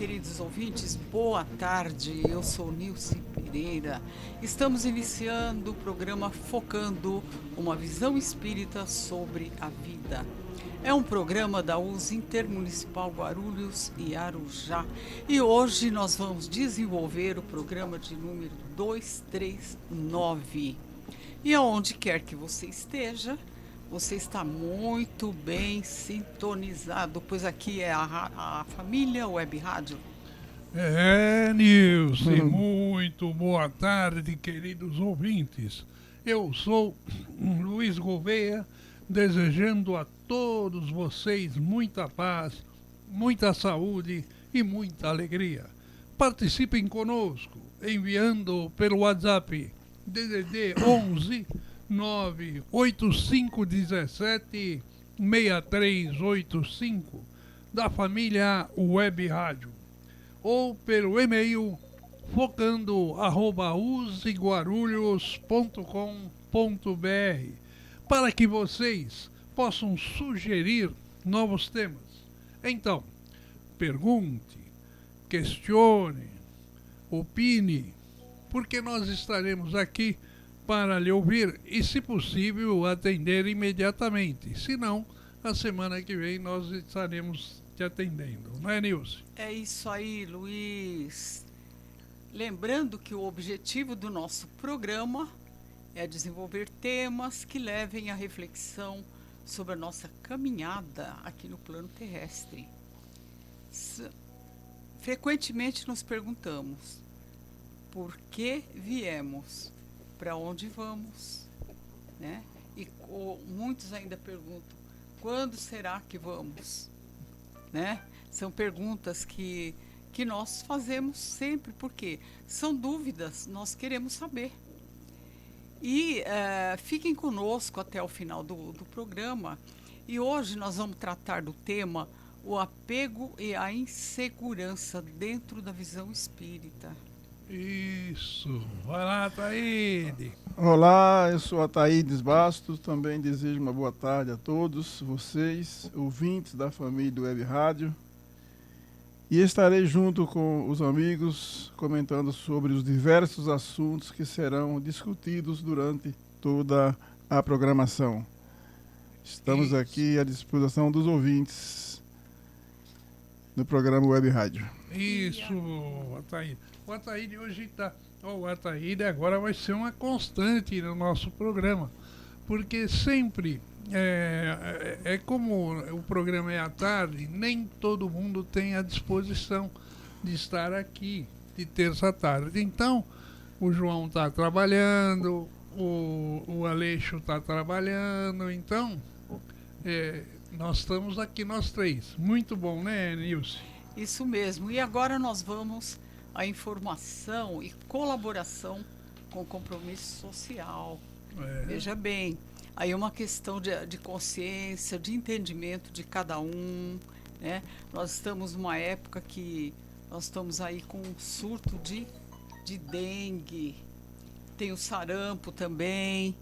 queridos ouvintes, boa tarde. Eu sou Nilce Pereira. Estamos iniciando o programa Focando, uma visão espírita sobre a vida. É um programa da US Intermunicipal Guarulhos e Arujá. E hoje nós vamos desenvolver o programa de número 239. E aonde quer que você esteja, você está muito bem sintonizado, pois aqui é a família Web Rádio. Nilce, muito boa tarde, queridos ouvintes. Eu sou Luiz Gouveia, desejando a todos vocês muita paz, muita saúde e muita alegria. Participem conosco, enviando pelo WhatsApp DDD 11 98517 6385 da família Web Rádio, ou pelo e-mail focando@useguarulhos.com.br, para que vocês possam sugerir novos temas. Então, pergunte, questione, opine, porque nós estaremos aqui para lhe ouvir e, se possível, atender imediatamente. Se não, a semana que vem nós estaremos te atendendo. Não é, Nilce? É isso aí, Luiz. Lembrando que o objetivo do nosso programa é desenvolver temas que levem à reflexão sobre a nossa caminhada aqui no plano terrestre. Frequentemente nos perguntamos por que viemos, para onde vamos, né? E muitos ainda perguntam, quando será que vamos, né? São perguntas que nós fazemos sempre, porque são dúvidas, nós queremos saber. E fiquem conosco até o final do programa. E hoje nós vamos tratar do tema o apego e a insegurança dentro da visão espírita. Isso, vai lá, Ataíde. Olá, eu sou Ataídes Bastos, também desejo uma boa tarde a todos vocês, ouvintes da família Web Rádio, e estarei junto com os amigos comentando sobre os diversos assuntos que serão discutidos durante toda a programação. Estamos aqui à disposição dos ouvintes do programa Web Rádio. Isso, Ataíde. O Ataíde hoje está... O Ataíde agora vai ser uma constante no nosso programa, porque sempre, como o programa é à tarde, nem todo mundo tem a disposição de estar aqui de terça à tarde. Então, o João está trabalhando, o Aleixo está trabalhando, então nós estamos aqui nós três. Muito bom, né, Nilce? Isso mesmo. E agora nós vamos à informação e colaboração com compromisso social. Veja bem, aí é uma questão de consciência, de entendimento de cada um, né? Nós estamos numa época que nós estamos aí com um surto de dengue, tem o sarampo também,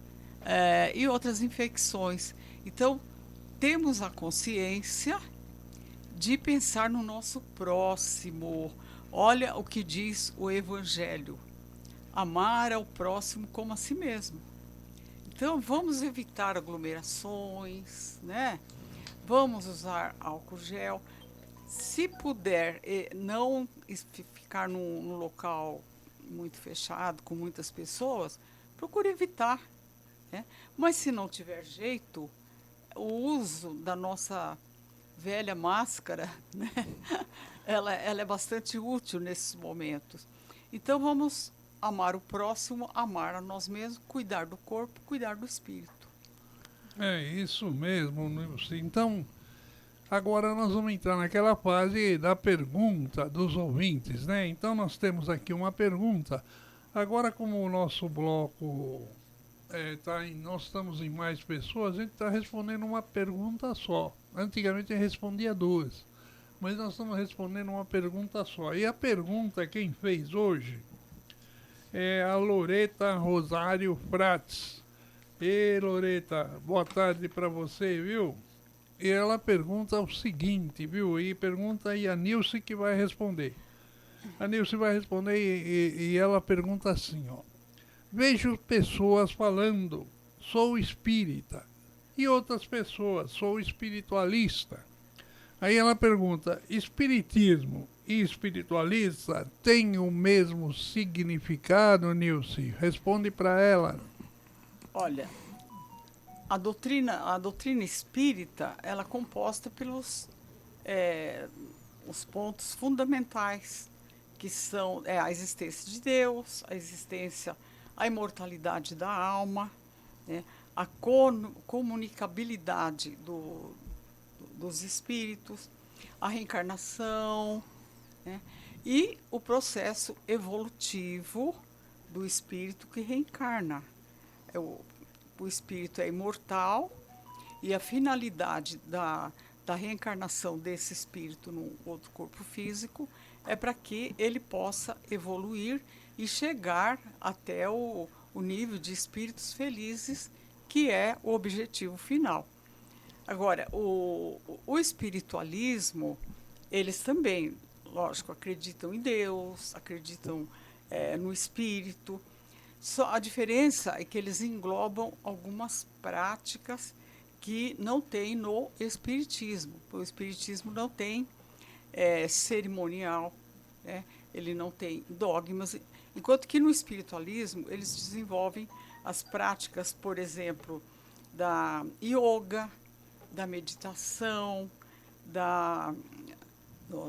e outras infecções. Então, temos a consciência de pensar no nosso próximo. Olha o que diz o Evangelho: amar ao próximo como a si mesmo. Então, vamos evitar aglomerações, né? Vamos usar álcool gel. Se puder, não ficar num local muito fechado, com muitas pessoas, procure evitar, né? Mas se não tiver jeito, o uso da nossa velha máscara, né? Ela é bastante útil nesses momentos. Então vamos amar o próximo, amar a nós mesmos, cuidar do corpo, cuidar do espírito. É isso mesmo, Nilce. Então, agora nós vamos entrar naquela fase da pergunta dos ouvintes, né? Então nós temos aqui uma pergunta. Agora, como o nosso bloco nós estamos em mais pessoas, a gente está respondendo uma pergunta só. Antigamente a gente respondia duas, mas nós estamos respondendo uma pergunta só. E a pergunta quem fez hoje é a Loreta Rosário Prates. E Loreta, boa tarde para você, viu? e ela pergunta o seguinte, viu? E pergunta aí a Nilce que vai responder. A Nilce vai responder e ela pergunta assim, ó. Vejo pessoas falando, sou espírita, e outras pessoas, sou espiritualista. Aí ela pergunta, espiritismo e espiritualista têm o mesmo significado, Nilce? Responde para ela. Olha, a doutrina espírita, ela é composta pelos os pontos fundamentais, que são a existência de Deus, a imortalidade da alma, né, a comunicabilidade dos espíritos, a reencarnação, né, e o processo evolutivo do espírito que reencarna. O espírito é imortal e a finalidade da reencarnação desse espírito num outro corpo físico é para que ele possa evoluir e chegar até o nível de espíritos felizes, que é o objetivo final. Agora, o espiritualismo, eles também, lógico, acreditam em Deus, acreditam no espírito. Só a diferença é que eles englobam algumas práticas que não tem no espiritismo. O espiritismo não tem cerimonial, né? Ele não tem dogmas, enquanto que no espiritualismo eles desenvolvem as práticas, por exemplo, da yoga, da meditação,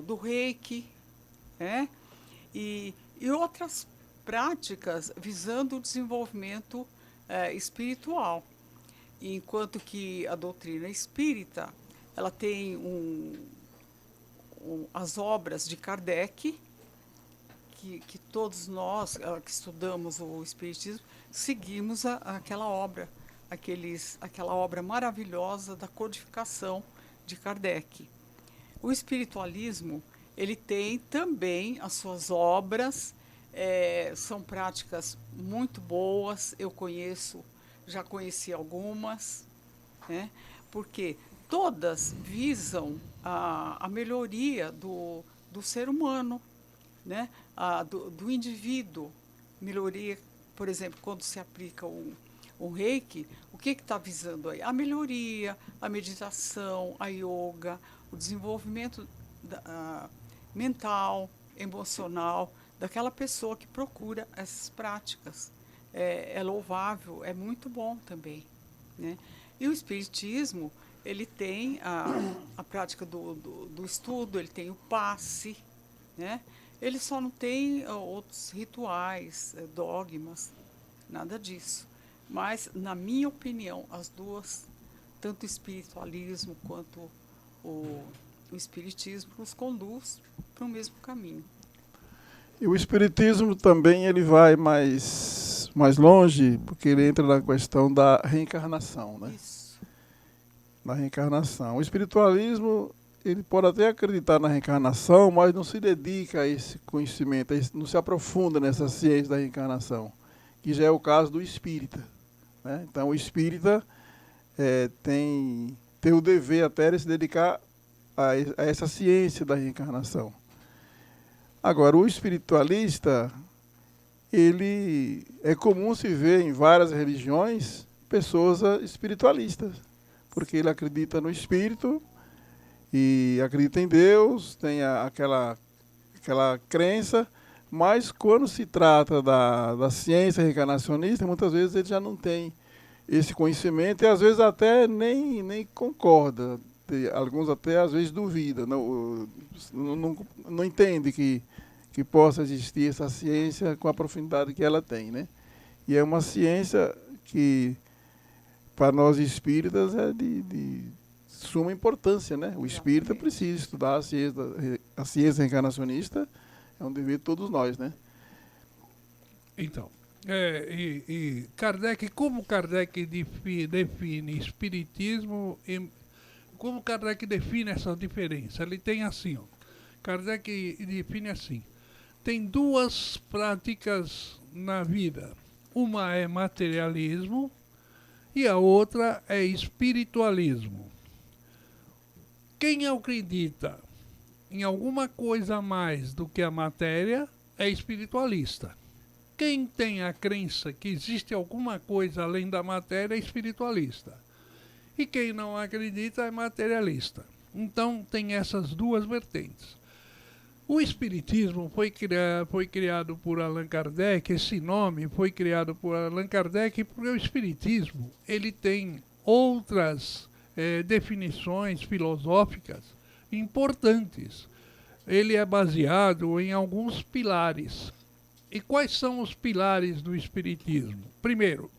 do reiki, né? E outras práticas visando o desenvolvimento espiritual. Enquanto que a doutrina espírita, ela tem as obras de Kardec, que todos nós que estudamos o espiritismo, seguimos aquela obra, aquela obra maravilhosa da codificação de Kardec. O espiritualismo, ele tem também as suas obras, são práticas muito boas, já conheci algumas, né? Porque todas visam a melhoria do ser humano, né? Do indivíduo. Melhoria, por exemplo, quando se aplica o reiki, o que está visando aí? A melhoria, a meditação, a yoga, o desenvolvimento mental, emocional, daquela pessoa que procura essas práticas. É louvável, é muito bom também, né? E o espiritismo, ele tem a prática do estudo, ele tem o passe, né? Ele só não tem outros rituais, dogmas, nada disso. Mas, na minha opinião, as duas, tanto o espiritualismo quanto o espiritismo, nos conduz para o mesmo caminho. E o espiritismo também ele vai mais longe, porque ele entra na questão da reencarnação, né? Isso. Na reencarnação. O espiritualismo, ele pode até acreditar na reencarnação, mas não se dedica a esse conhecimento, não se aprofunda nessa ciência da reencarnação, que já é o caso do espírita, né? Então, o espírita tem o dever até de se dedicar a essa ciência da reencarnação. Agora, o espiritualista, ele é comum se ver em várias religiões pessoas espiritualistas, porque ele acredita no espírito e acredita em Deus, tem aquela crença, mas quando se trata da ciência reencarnacionista, muitas vezes ele já não tem esse conhecimento e às vezes até nem concorda. Alguns até às vezes duvidam, não entende que possa existir essa ciência com a profundidade que ela tem, né? E é uma ciência que, para nós espíritas, é de suma importância, né? O espírita precisa estudar a ciência reencarnacionista, é um dever de todos nós, né? Então, Kardec, como Kardec define espiritismo e como Kardec define essa diferença? Ele tem assim, ó, Kardec define assim, tem duas práticas na vida, uma é materialismo e a outra é espiritualismo. quem acredita em alguma coisa a mais do que a matéria é espiritualista. Quem tem a crença que existe alguma coisa além da matéria é espiritualista. E quem não acredita é materialista. Então tem essas duas vertentes. O Espiritismo foi criado por Allan Kardec, esse nome foi criado por Allan Kardec porque o Espiritismo ele tem outras definições filosóficas importantes. Ele é baseado em alguns pilares. E quais são os pilares do Espiritismo? Primeiro,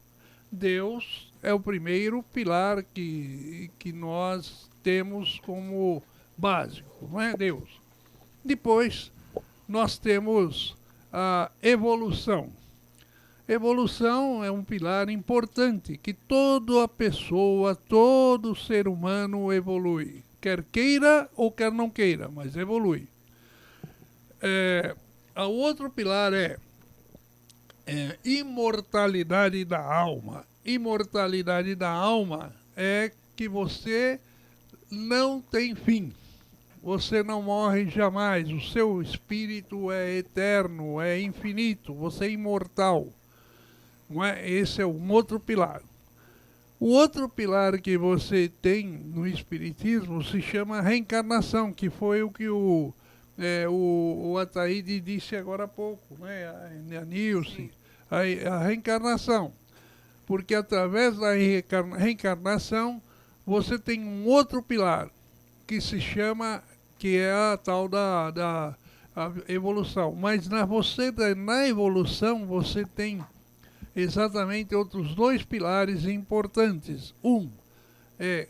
Deus é o primeiro pilar que nós temos como básico, não é Deus? Depois, nós temos a evolução. Evolução é um pilar importante, que toda pessoa, todo ser humano evolui. Quer queira ou quer não queira, mas evolui. O outro pilar é imortalidade da alma. Imortalidade da alma é que você não tem fim. Você não morre jamais, o seu espírito é eterno, é infinito, você é imortal. Não é? Esse é um outro pilar. O outro pilar que você tem no Espiritismo se chama reencarnação, que foi o que o Ataíde disse agora há pouco, né? A Nilce, a reencarnação. Porque através da reencarnação você tem um outro pilar, que é a tal da evolução. Mas na evolução você tem exatamente outros dois pilares importantes. Um é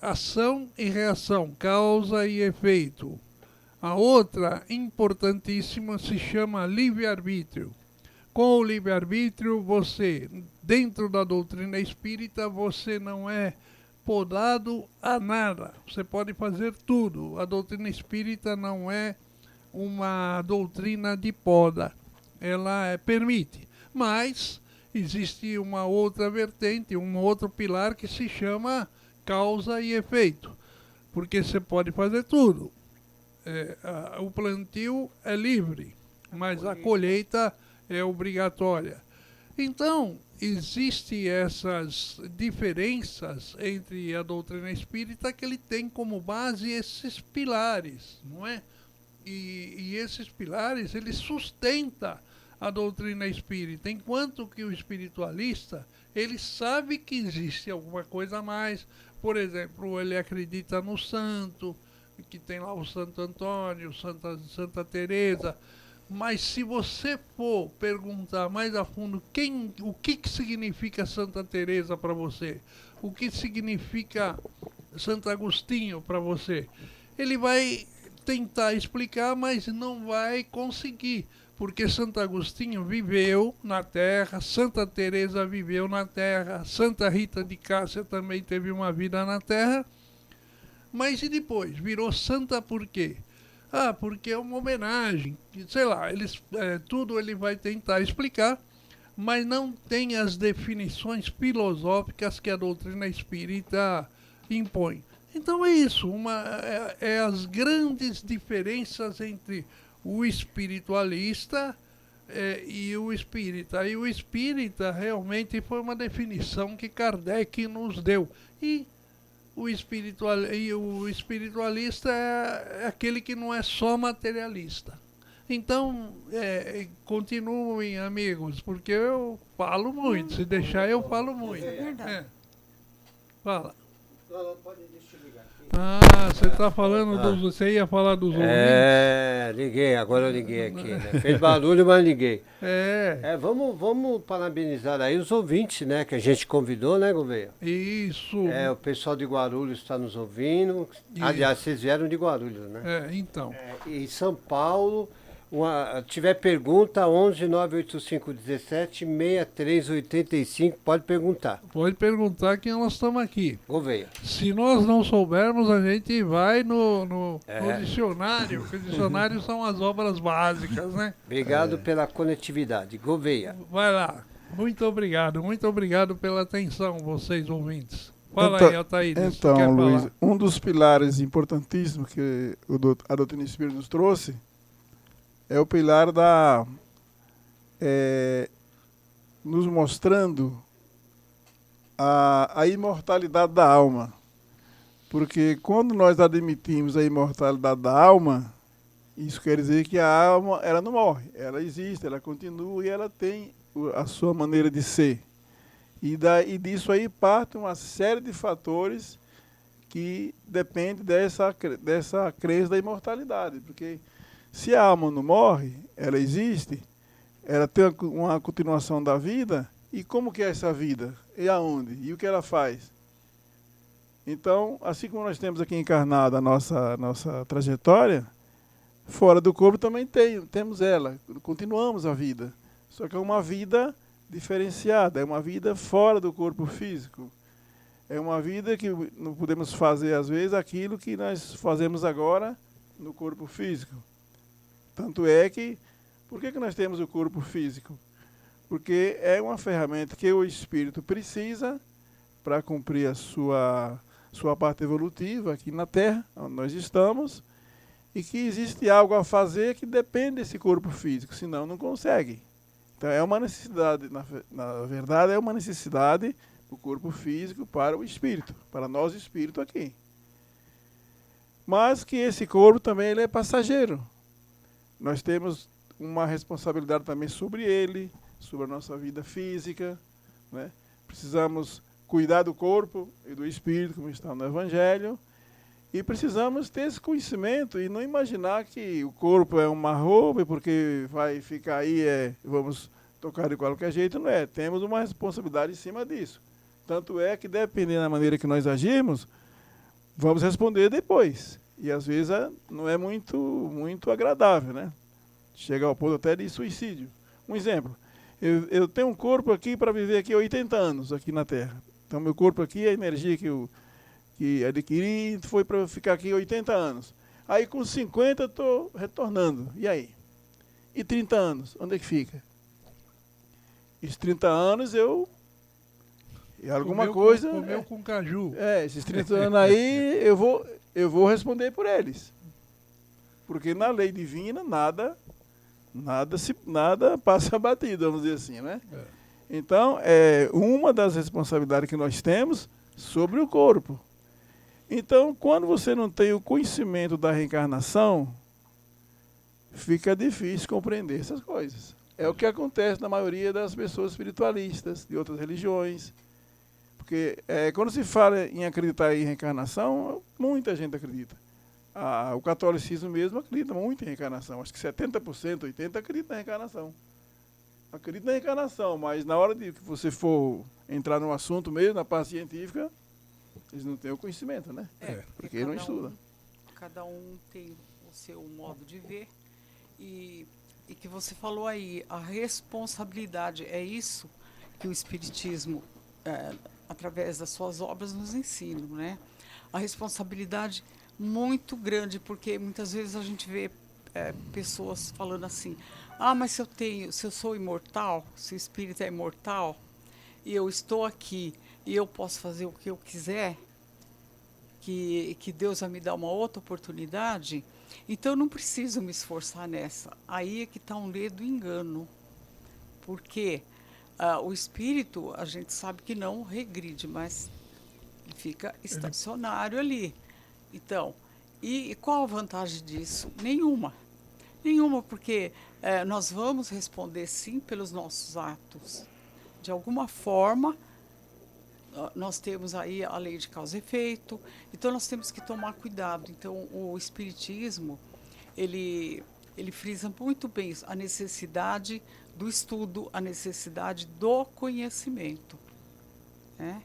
ação e reação, causa e efeito. A outra, importantíssima, se chama livre-arbítrio. Com o livre-arbítrio, você, dentro da doutrina espírita, você não é podado a nada. Você pode fazer tudo. A doutrina espírita não é uma doutrina de poda. Ela permite. Mas existe uma outra vertente, um outro pilar que se chama causa e efeito. Porque você pode fazer tudo. O plantio é livre, mas a colheita é obrigatória. Então, existem essas diferenças entre a doutrina espírita que ele tem como base esses pilares, não é? E esses pilares, ele sustenta a doutrina espírita, enquanto que o espiritualista, ele sabe que existe alguma coisa a mais. Por exemplo, ele acredita no santo, que tem lá o Santo Antônio, Santa Teresa. Mas se você for perguntar mais a fundo o que significa Santa Teresa para você, o que significa Santo Agostinho para você, ele vai tentar explicar, mas não vai conseguir, porque Santo Agostinho viveu na Terra, Santa Teresa viveu na Terra, Santa Rita de Cássia também teve uma vida na Terra, mas e depois? Virou santa por quê? Porque é uma homenagem, sei lá, tudo ele vai tentar explicar, mas não tem as definições filosóficas que a doutrina espírita impõe. Então é isso, as grandes diferenças entre o espiritualista e o espírita. E o espírita realmente foi uma definição que Kardec nos deu. E o espiritualista é aquele que não é só materialista. Então, continuem, amigos, porque eu falo muito. Se deixar, eu falo muito. É verdade. Fala. Não, pode deixar eu ligar aqui. Você está falando você ia falar dos ouvintes? Liguei, agora eu liguei aqui, né? Fez barulho, mas liguei. Vamos parabenizar aí os ouvintes, né? Que a gente convidou, né, Gouveia? Isso. O pessoal de Guarulhos está nos ouvindo. Isso. Aliás, vocês vieram de Guarulhos, né? Então. E São Paulo, tiver pergunta, 11 985 17 6385, pode perguntar. Pode perguntar que nós estamos aqui. Gouveia. Se nós não soubermos, a gente vai no dicionário, porque o dicionário são as obras básicas, né? Obrigado pela conectividade. Gouveia. Vai lá. Muito obrigado pela atenção, vocês ouvintes. Fala então, aí, Altaídes. Então, Luiz, um dos pilares importantíssimos que a doutrina espírita nos trouxe é o pilar da nos mostrando a imortalidade da alma. Porque quando nós admitimos a imortalidade da alma, isso quer dizer que a alma ela não morre, ela existe, ela continua e ela tem a sua maneira de ser. E disso aí parte uma série de fatores que depende dessa crença da imortalidade. Porque se a alma não morre, ela existe, ela tem uma continuação da vida. E como que é essa vida? E aonde? E o que ela faz? Então, assim como nós temos aqui encarnado a nossa trajetória, fora do corpo também temos ela, continuamos a vida. Só que é uma vida diferenciada, é uma vida fora do corpo físico. É uma vida que não podemos fazer, às vezes, aquilo que nós fazemos agora no corpo físico. Tanto é que, por que nós temos o corpo físico? Porque é uma ferramenta que o espírito precisa para cumprir a sua parte evolutiva aqui na Terra, onde nós estamos, e que existe algo a fazer que depende desse corpo físico, senão não consegue. Então é uma necessidade, na verdade, é uma necessidade do corpo físico para o espírito, para nós espírito aqui. Mas que esse corpo também ele é passageiro. Nós temos uma responsabilidade também sobre ele, sobre a nossa vida física, né? Precisamos cuidar do corpo e do espírito, como está no Evangelho, e precisamos ter esse conhecimento e não imaginar que o corpo é uma roupa, porque vai ficar aí, vamos tocar de qualquer jeito, não é. Temos uma responsabilidade em cima disso. Tanto é que, dependendo da maneira que nós agirmos, vamos responder depois. E, às vezes, não é muito agradável, né? Chega ao ponto até de suicídio. Um exemplo, eu tenho um corpo aqui para viver aqui 80 anos aqui na Terra. Então, meu corpo aqui, a energia que adquiri foi para ficar aqui 80 anos. Aí, com 50, eu estou retornando. E aí? E 30 anos? Onde é que fica? Esses 30 anos alguma coisa... Comeu com caju. Esses 30 anos aí eu vou responder por eles. Porque na lei divina nada passa batido, vamos dizer assim, né? Então, é uma das responsabilidades que nós temos sobre o corpo. Então, quando você não tem o conhecimento da reencarnação, fica difícil compreender essas coisas. É o que acontece na maioria das pessoas espiritualistas, de outras religiões. Porque quando se fala em acreditar em reencarnação, muita gente acredita. O catolicismo mesmo acredita muito em reencarnação. Acho que 70%, 80% acredita na reencarnação. Acredita na reencarnação, mas na hora de que você for entrar no assunto mesmo, na parte científica, eles não têm o conhecimento, né? Porque não estudam. Cada um tem o seu modo de ver. E que você falou aí, a responsabilidade, é isso que o Espiritismo, através das suas obras, nos ensina, né? A responsabilidade muito grande, porque muitas vezes a gente vê pessoas falando assim, mas se eu sou imortal, se o espírito é imortal, e eu estou aqui, e eu posso fazer o que eu quiser, que Deus vai me dar uma outra oportunidade, então eu não preciso me esforçar nessa. Aí é que está um ledo engano, porque o espírito, a gente sabe que não regride, mas fica estacionário ali. Então, e qual a vantagem disso? Nenhuma. Nenhuma, porque nós vamos responder sim pelos nossos atos. De alguma forma, nós temos aí a lei de causa e efeito, então nós temos que tomar cuidado. Então, o Espiritismo, ele frisa muito bem a necessidade do estudo, a necessidade do conhecimento. Né?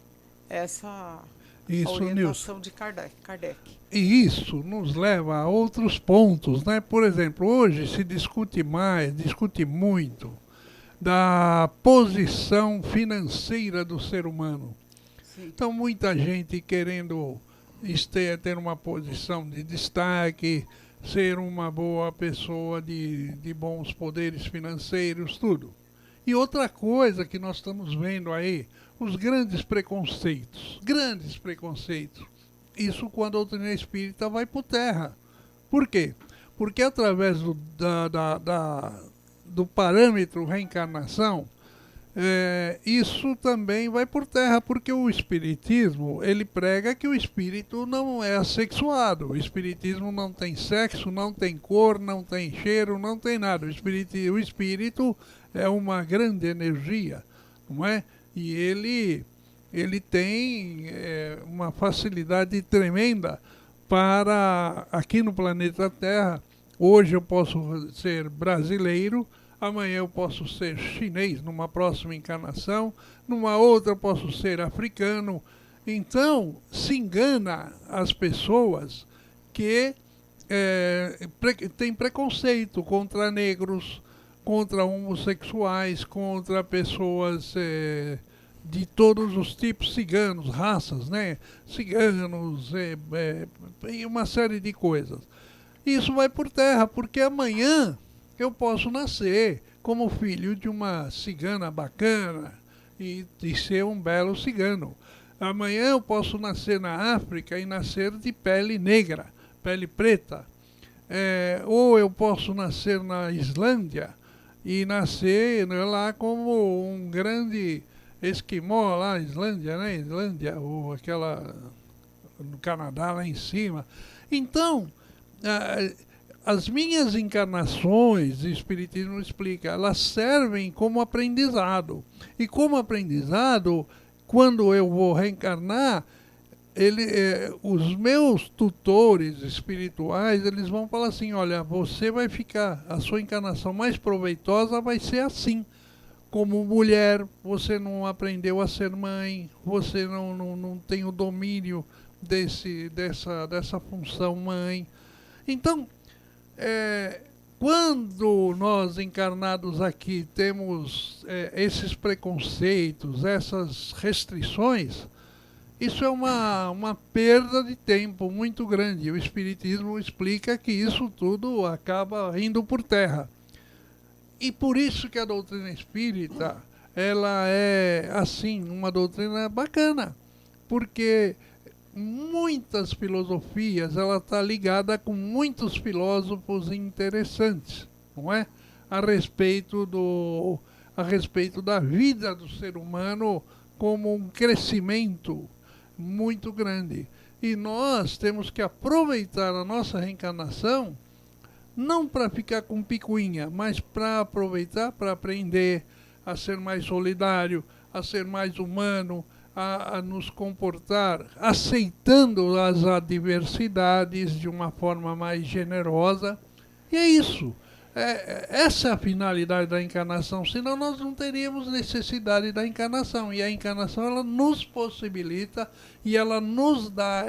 Essa a orientação de Kardec. E isso nos leva a outros pontos, né? Por exemplo, hoje se discute muito da posição financeira do ser humano. Sim. Então, muita gente querendo ter uma posição de destaque, ser uma boa pessoa de bons poderes financeiros, tudo. E outra coisa que nós estamos vendo aí, os grandes preconceitos. Isso quando a doutrina espírita vai por terra. Por quê? Porque através do parâmetro reencarnação, isso também vai por terra, porque o espiritismo, ele prega que o espírito não é assexuado. O espiritismo não tem sexo, não tem cor, não tem cheiro, não tem nada. O espírito é uma grande energia, não é? E ele tem uma facilidade tremenda para, aqui no planeta Terra, hoje eu posso ser brasileiro, amanhã eu posso ser chinês numa próxima encarnação, numa outra eu posso ser africano. Então, se engana as pessoas que têm preconceito contra negros, contra homossexuais, contra pessoas de todos os tipos, ciganos, raças, né? Ciganos e uma série de coisas. Isso vai por terra, porque amanhã eu posso nascer como filho de uma cigana bacana e ser um belo cigano. Amanhã eu posso nascer na África e nascer de pele negra, pele preta. Ou eu posso nascer na Islândia e nascer lá como um grande esquimó lá, Islândia, né? Islândia, ou aquela no Canadá lá em cima. Então, as minhas encarnações, o Espiritismo explica, elas servem como aprendizado. E como aprendizado, quando eu vou reencarnar, os meus tutores espirituais, eles vão falar assim, olha, você vai ficar, a sua encarnação mais proveitosa vai ser assim. Como mulher, você não aprendeu a ser mãe, você não tem o domínio dessa função mãe. Então, quando nós encarnados aqui temos esses preconceitos, essas restrições, isso é uma perda de tempo muito grande. O Espiritismo explica que isso tudo acaba indo por terra. E por isso que a doutrina espírita, ela é, assim, uma doutrina bacana, porque muitas filosofias, ela está ligada com muitos filósofos interessantes, não é? A respeito da vida do ser humano como um crescimento muito grande. E nós temos que aproveitar a nossa reencarnação não para ficar com picuinha, mas para aproveitar, para aprender a ser mais solidário, a ser mais humano, a nos comportar aceitando as adversidades de uma forma mais generosa. E é isso. Essa é a finalidade da encarnação, senão nós não teríamos necessidade da encarnação. E a encarnação, ela nos possibilita e ela nos dá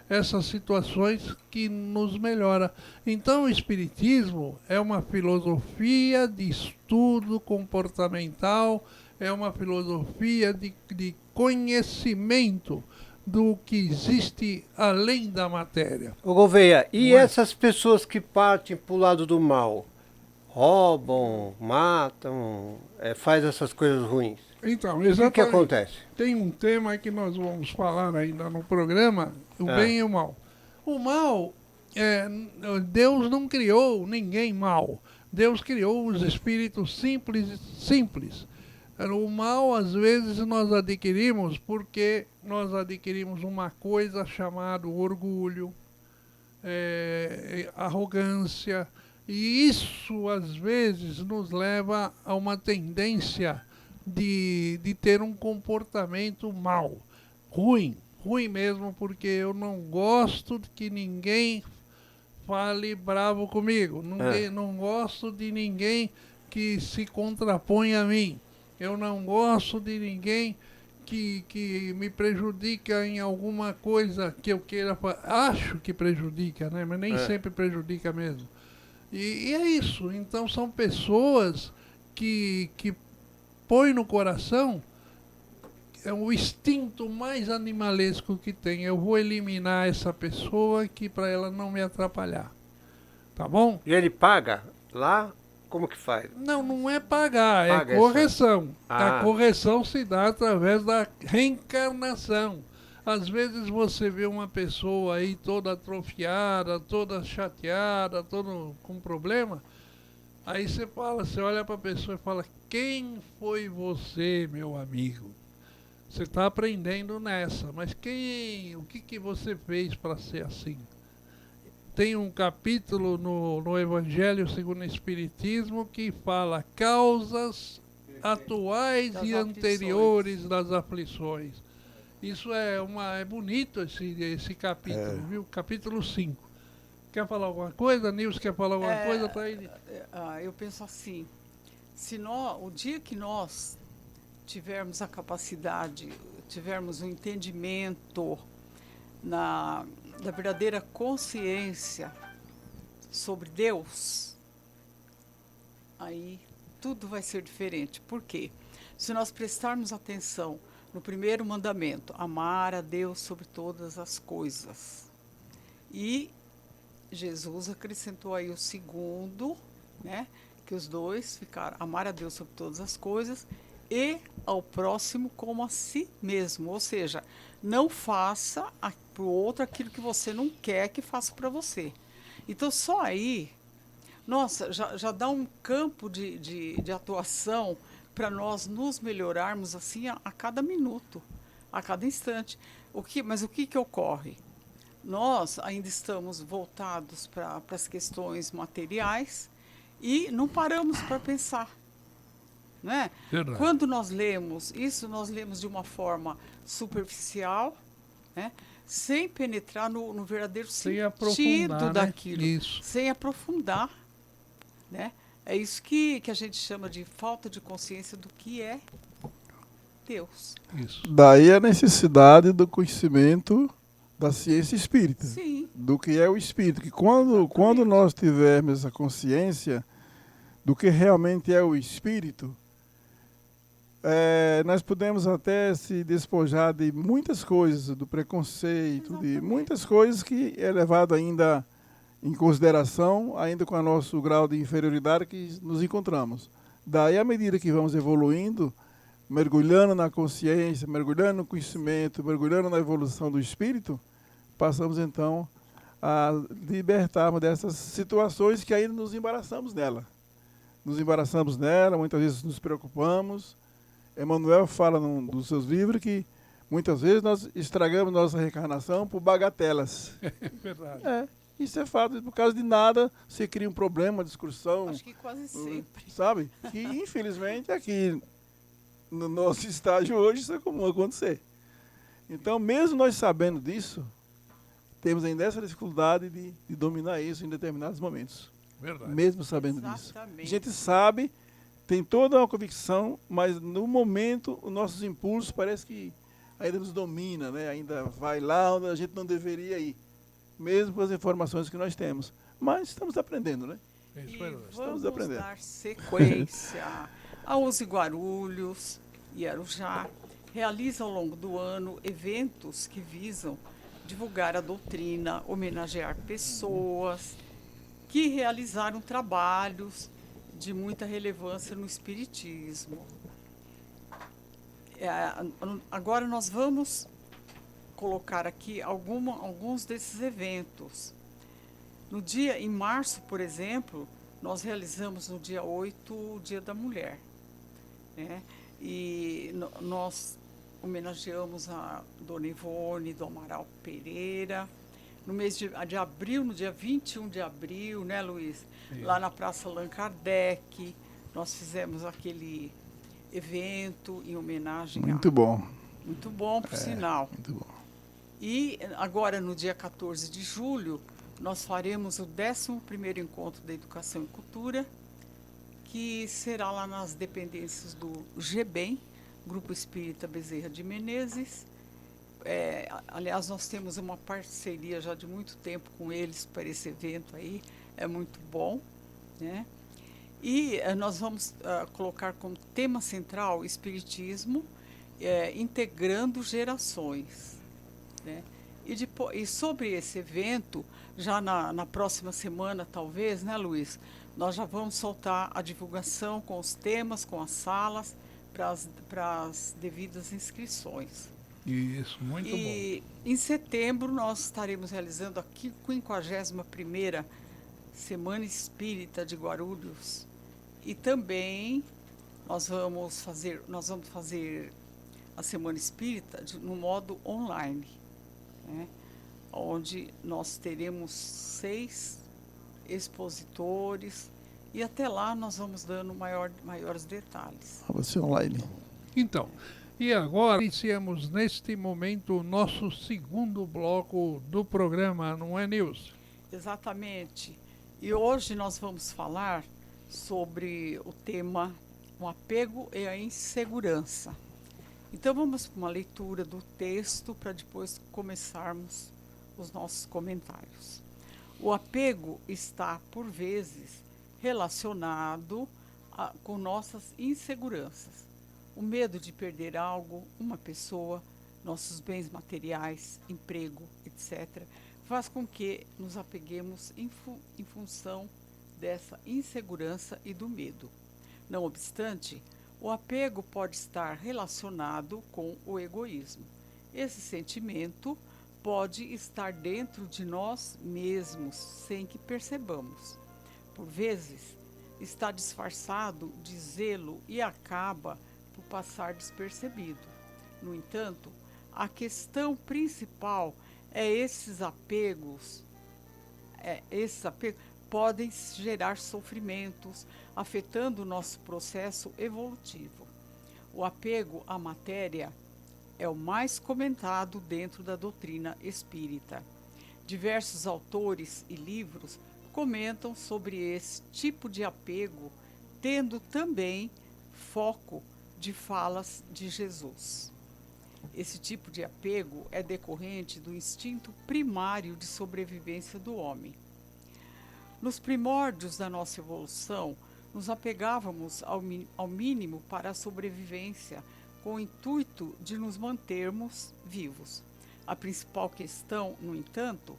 essas situações que nos melhora. Então o Espiritismo é uma filosofia de estudo comportamental, é uma filosofia de conhecimento do que existe além da matéria. Ô Gouveia, e essas pessoas que partem para o lado do mal? Roubam, matam, faz essas coisas ruins? Então, exatamente. O que acontece? Tem um tema que nós vamos falar ainda no programa, o bem e o mal. O mal, Deus não criou ninguém mal. Deus criou os espíritos simples. O mal, às vezes, nós adquirimos porque nós adquirimos uma coisa chamada orgulho, arrogância, e isso, às vezes, nos leva a uma tendência de ter um comportamento mau, ruim mesmo, porque eu não gosto de que ninguém fale bravo comigo, não gosto de ninguém que se contraponha a mim, eu não gosto de ninguém que me prejudica em alguma coisa que eu queira fazer. Acho que prejudica, né? Mas nem sempre prejudica mesmo. E é isso. Então são pessoas que põem no coração o instinto mais animalesco que tem. Eu vou eliminar essa pessoa aqui para ela não me atrapalhar. Tá bom? E ele paga lá Como que faz? Não é pagar, Paga é correção. Ah. A correção se dá através da reencarnação. Às vezes você vê uma pessoa aí toda atrofiada, toda chateada, todo com problema. Aí você olha para a pessoa e fala, quem foi você, meu amigo? Você está aprendendo nessa, mas o que você fez para ser assim? Tem um capítulo no Evangelho segundo o Espiritismo que fala causas atuais e anteriores das aflições. Isso é bonito esse capítulo, viu? Capítulo 5. Quer falar alguma coisa? Nilson quer falar alguma coisa? Eu penso assim, o dia que nós tivermos a capacidade, tivermos um entendimento da verdadeira consciência sobre Deus, aí tudo vai ser diferente. Por quê? Se nós prestarmos atenção no primeiro mandamento, amar a Deus sobre todas as coisas, e Jesus acrescentou aí o segundo, né? Que os dois ficaram, amar a Deus sobre todas as coisas e ao próximo como a si mesmo. Ou seja, não faça para o outro aquilo que você não quer que faça para você. Então, só aí, nossa, já dá um campo de atuação para nós nos melhorarmos assim a cada minuto, a cada instante. Mas o que ocorre? Nós ainda estamos voltados para as questões materiais e não paramos para pensar. Né? Quando nós lemos isso, nós lemos de uma forma superficial, né? Sem penetrar no verdadeiro sentido daquilo, né? Isso. Sem aprofundar. Né? É isso que a gente chama de falta de consciência do que é Deus. Isso. Daí a necessidade do conhecimento da ciência espírita. Sim. Do que é o espírito. Que quando nós tivermos essa consciência do que realmente é o espírito, nós podemos até se despojar de muitas coisas, do preconceito, exatamente, de muitas coisas que é levado ainda em consideração, ainda com o nosso grau de inferioridade que nos encontramos. Daí, à medida que vamos evoluindo, mergulhando na consciência, mergulhando no conhecimento, mergulhando na evolução do espírito, passamos então a libertarmos dessas situações que ainda nos embaraçamos nela. Nos embaraçamos nela, muitas vezes nos preocupamos. Emmanuel fala num dos seus livros que muitas vezes nós estragamos nossa reencarnação por bagatelas. É verdade. Isso é fato. Por causa de nada, você cria um problema, uma discussão. Acho que quase sempre. Sabe? Que, infelizmente, aqui no nosso estágio hoje, isso é comum acontecer. Então, mesmo nós sabendo disso, temos ainda essa dificuldade de dominar isso em determinados momentos. Verdade. Mesmo sabendo disso. Exatamente. A gente sabe, tem toda uma convicção, mas no momento, os nossos impulsos parece que ainda nos domina, né? Ainda vai lá onde a gente não deveria ir. Mesmo com as informações que nós temos. Mas estamos aprendendo, né? Estamos aprendendo. Dar sequência. A Uzi Guarulhos e Arujá realiza ao longo do ano eventos que visam divulgar a doutrina, homenagear pessoas que realizaram trabalhos de muita relevância no espiritismo. Agora nós vamos colocar aqui alguns desses eventos. Em março, por exemplo, nós realizamos no dia 8 o Dia da Mulher. Né? E nós homenageamos a Dona Ivone do Amaral Pereira. No mês de abril, no dia 21 de abril, né, Luiz? Sim. Lá na Praça Allan Kardec, nós fizemos aquele evento em homenagem Muito bom. Muito bom, por sinal. Muito bom. E agora, no dia 14 de julho, nós faremos o 11º Encontro da Educação e Cultura, que será lá nas dependências do GBEM, Grupo Espírita Bezerra de Menezes. Aliás, nós temos uma parceria já de muito tempo com eles para esse evento aí, é muito bom, né? E nós vamos colocar como tema central o Espiritismo, integrando gerações. Né? E sobre esse evento, já na próxima semana, talvez, né, Luiz? nós já vamos soltar a divulgação com os temas, com as salas, para as devidas inscrições. Isso, muito bom. E em setembro nós estaremos realizando a 51ª Semana Espírita de Guarulhos. E também nós vamos fazer a Semana Espírita no modo online, né? Onde nós teremos 6 expositores e até lá nós vamos dando maiores detalhes. Vai ser online. Então, e agora iniciamos neste momento o nosso segundo bloco do programa, não é, Nilce? Exatamente. E hoje nós vamos falar sobre o tema o apego e a insegurança. Então vamos para uma leitura do texto para depois começarmos os nossos comentários. O apego está, por vezes, relacionado com nossas inseguranças. O medo de perder algo, uma pessoa, nossos bens materiais, emprego, etc., faz com que nos apeguemos em função dessa insegurança e do medo. Não obstante, o apego pode estar relacionado com o egoísmo. Esse sentimento pode estar dentro de nós mesmos sem que percebamos. Por vezes, está disfarçado de zelo e acaba por passar despercebido. No entanto, a questão principal é esses apegos podem gerar sofrimentos, afetando o nosso processo evolutivo. O apego à matéria é o mais comentado dentro da doutrina espírita. Diversos autores e livros comentam sobre esse tipo de apego, tendo também foco de falas de Jesus. Esse tipo de apego é decorrente do instinto primário de sobrevivência do homem. Nos primórdios da nossa evolução, nos apegávamos ao mínimo para a sobrevivência, com o intuito de nos mantermos vivos. A principal questão, no entanto,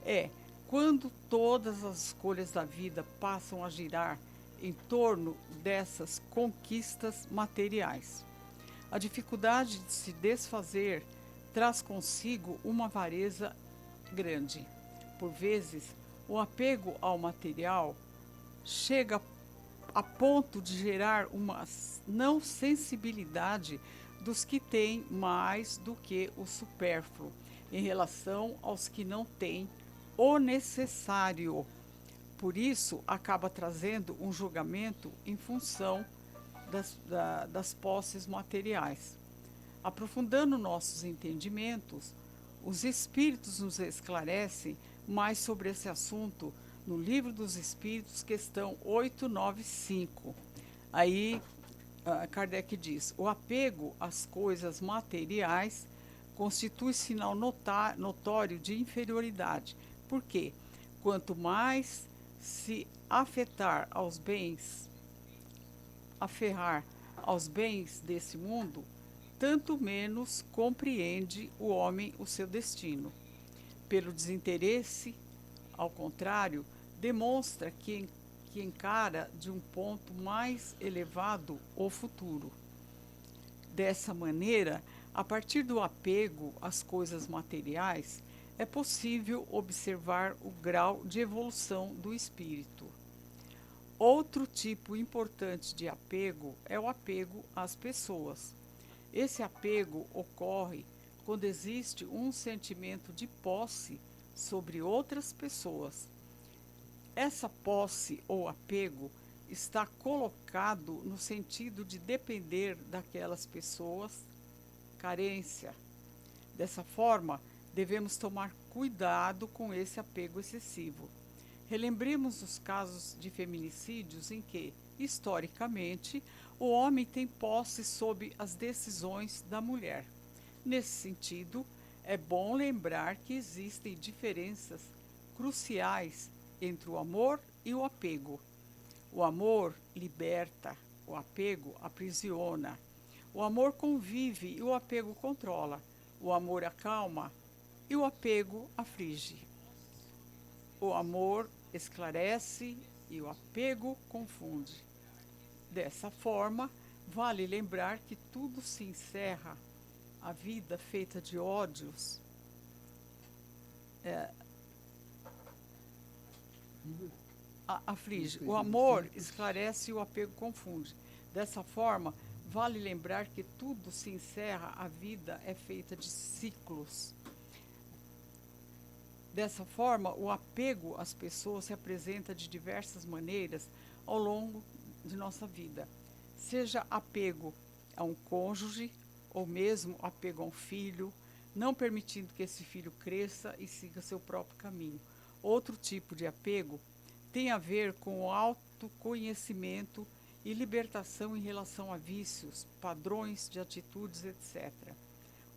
é quando todas as escolhas da vida passam a girar em torno dessas conquistas materiais. A dificuldade de se desfazer traz consigo uma avareza grande. Por vezes, o apego ao material chega a ponto de gerar uma não sensibilidade dos que têm mais do que o supérfluo em relação aos que não têm o necessário. Por isso, acaba trazendo um julgamento em função das posses materiais. Aprofundando nossos entendimentos, os Espíritos nos esclarecem mais sobre esse assunto no Livro dos Espíritos, questão 895. Aí, Kardec diz: o apego às coisas materiais constitui sinal notório de inferioridade, porque quanto mais se aferrar aos bens desse mundo, tanto menos compreende o homem o seu destino. Pelo desinteresse, ao contrário, demonstra que encara de um ponto mais elevado o futuro. Dessa maneira, a partir do apego às coisas materiais, é possível observar o grau de evolução do espírito. Outro tipo importante de apego é o apego às pessoas. Esse apego ocorre quando existe um sentimento de posse sobre outras pessoas. Essa posse ou apego está colocado no sentido de depender daquelas pessoas, carência. Dessa forma, devemos tomar cuidado com esse apego excessivo. Relembremos os casos de feminicídios em que, historicamente, o homem tem posse sobre as decisões da mulher. Nesse sentido, é bom lembrar que existem diferenças cruciais entre o amor e o apego. O amor liberta, o apego aprisiona. O amor convive e o apego controla. O amor acalma e o apego aflige. O amor esclarece e o apego confunde. Dessa forma, vale lembrar que tudo se encerra, a vida feita de ódios aflige. O amor esclarece e o apego confunde. Dessa forma, vale lembrar que tudo se encerra, a vida é feita de ciclos. Dessa forma, o apego às pessoas se apresenta de diversas maneiras ao longo de nossa vida. Seja apego a um cônjuge, ou mesmo apego a um filho, não permitindo que esse filho cresça e siga seu próprio caminho. Outro tipo de apego tem a ver com o autoconhecimento e libertação em relação a vícios, padrões de atitudes, etc.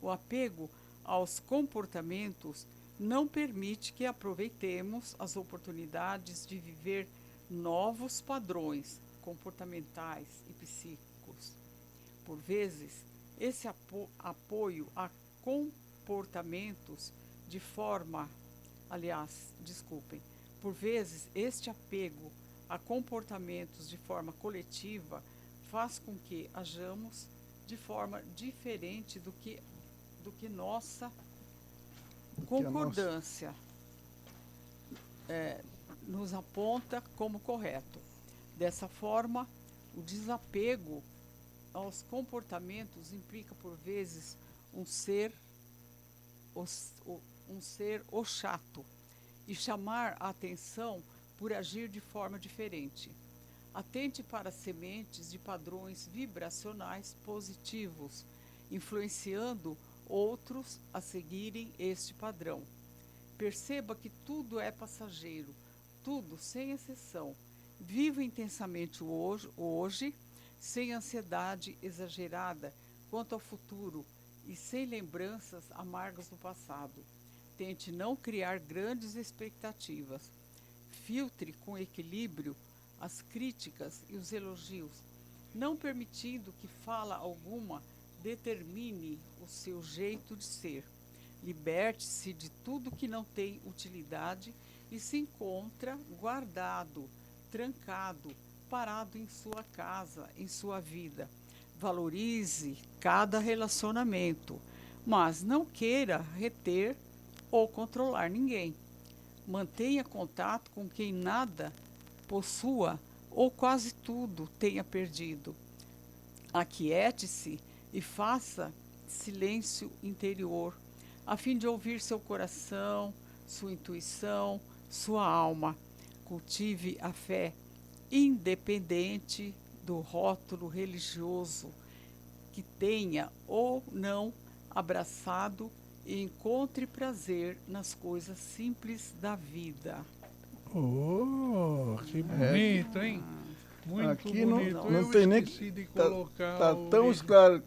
O apego aos comportamentos não permite que aproveitemos as oportunidades de viver novos padrões comportamentais e psíquicos. Por vezes, esse apoio a comportamentos por vezes, este apego a comportamentos de forma coletiva faz com que hajamos de forma diferente do que nossa concordância nos aponta como correto. Dessa forma, o desapego aos comportamentos implica, por vezes, um ser o chato e chamar a atenção por agir de forma diferente. Atente para sementes de padrões vibracionais positivos, influenciando outros a seguirem este padrão. Perceba que tudo é passageiro, tudo sem exceção. Viva intensamente hoje, sem ansiedade exagerada quanto ao futuro e sem lembranças amargas do passado. Tente não criar grandes expectativas. Filtre com equilíbrio as críticas e os elogios, não permitindo que fala alguma determine o seu jeito de ser. Liberte-se de tudo que não tem utilidade e se encontra guardado, trancado, parado em sua casa, em sua vida. Valorize cada relacionamento, mas não queira reter ou controlar ninguém. Mantenha contato com quem nada possua ou quase tudo tenha perdido. Aquiete-se e faça silêncio interior, a fim de ouvir seu coração, sua intuição, sua alma. Cultive a fé, independente do rótulo religioso que tenha ou não abraçado, e encontre prazer nas coisas simples da vida. Oh, que bonito, hein? Muito aqui bonito. Não tem nem de colocar tá tão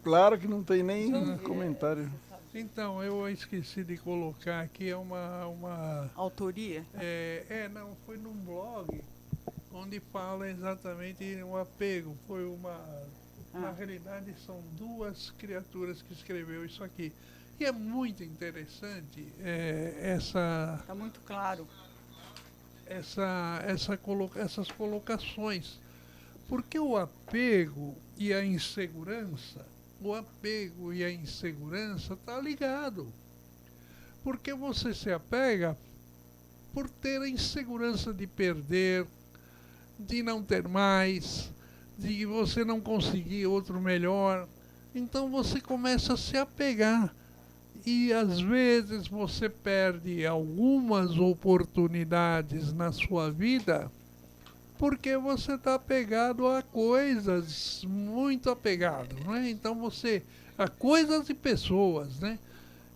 claro que não tem nem comentário. Então, eu esqueci de colocar aqui uma autoria? Não, foi num blog onde fala exatamente o apego. Foi na realidade são duas criaturas que escreveu isso aqui. E é muito interessante Está muito claro. Essas colocações. Porque o apego e a insegurança tá ligado. Porque você se apega por ter a insegurança de perder, de não ter mais, de você não conseguir outro melhor. Então você começa a se apegar. E às vezes você perde algumas oportunidades na sua vida porque você está apegado a coisas, muito apegado, né? Então a coisas e pessoas, né?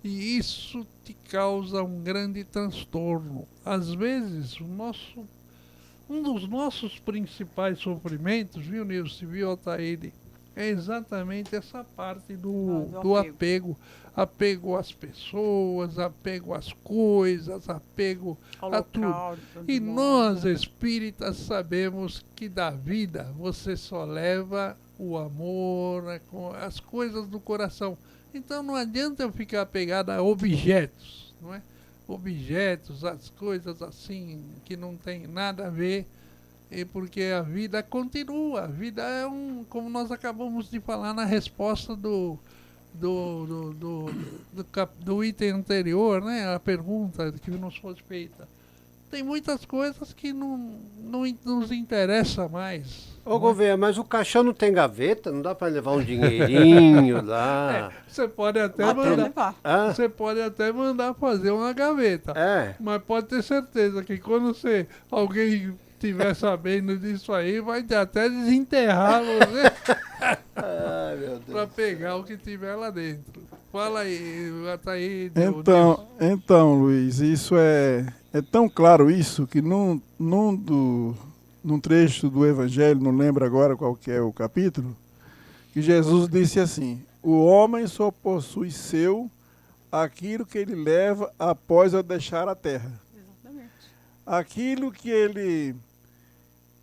E isso te causa um grande transtorno. Às vezes um dos nossos principais sofrimentos, viu, Nilce, viu, Altaíde, é exatamente essa parte do apego. Apego às pessoas, apego às coisas, apego a tudo. E nós, espíritas, sabemos que da vida você só leva o amor, as coisas do coração. Então não adianta eu ficar apegado a objetos, não é? Objetos, as coisas assim que não tem nada a ver. E porque a vida continua. A vida é como nós acabamos de falar na resposta do item anterior, né? A pergunta que nos foi feita. Tem muitas coisas que não nos interessa mais. Ô, Gouveia, mas o caixão não tem gaveta? Não dá para levar um dinheirinho lá? Você pode até mandar. Ah? Você pode até mandar fazer uma gaveta. Mas pode ter certeza que quando alguém estiver sabendo disso aí, vai até desenterrar você. Ai, meu Deus. Para pegar o que tiver lá dentro. Fala aí, Ataí. Então, Luiz, isso é tão claro isso que num trecho do Evangelho, não lembro agora qual que é o capítulo, que Jesus disse assim: o homem só possui seu aquilo que ele leva após eu deixar a terra. Exatamente. Aquilo que ele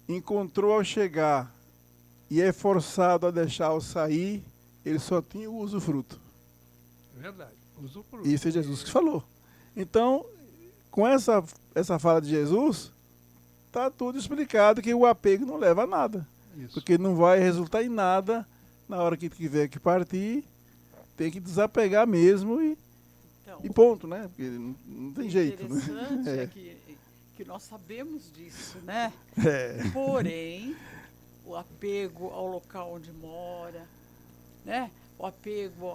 encontrou ao chegar e é forçado a deixar ao sair, ele só tinha o usufruto. Verdade, usufruto. Isso é Jesus que falou. Então, com essa fala de Jesus, está tudo explicado que o apego não leva a nada. Isso. Porque não vai resultar em nada na hora que tiver que partir, tem que desapegar mesmo e ponto, né? Porque não tem jeito. O interessante é que nós sabemos disso, né? Porém, o apego ao local onde mora, né? O apego